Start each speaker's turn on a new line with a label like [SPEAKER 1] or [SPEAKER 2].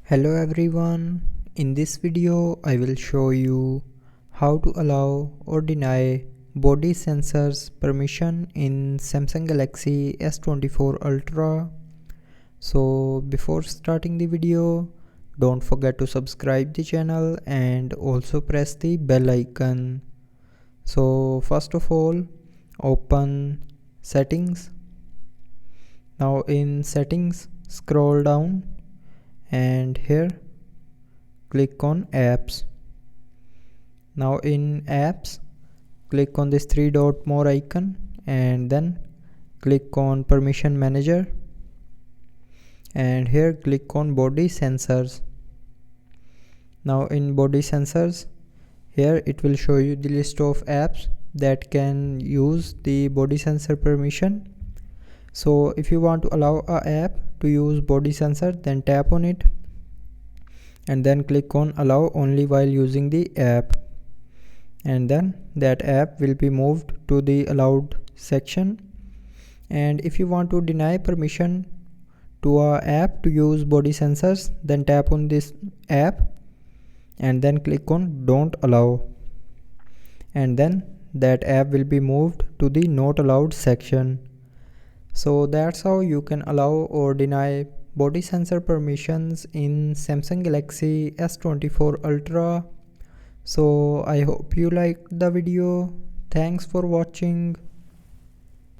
[SPEAKER 1] Hello everyone, in this video I will show you how to allow or deny body sensors permission in Samsung Galaxy S24 Ultra. So before starting the video, don't forget to subscribe the channel and also press the bell icon. So first of all, open settings. Now in settings, scroll down and here click on apps. Now in apps, click on this three dot more icon and then click on permission manager, and here click on body sensors. Now in body sensors, here it will show you the list of apps that can use the body sensor permission. So if you want to allow a app to use body sensor, then tap on it and then click on allow only while using the app, and then that app will be moved to the allowed section. And if you want to deny permission to a app to use body sensors, then tap on this app and then click on don't allow, and then that app will be moved to the not allowed section. So that's how you can allow or deny body sensor permissions in Samsung Galaxy S24 Ultra. So I hope you liked the video. Thanks for watching.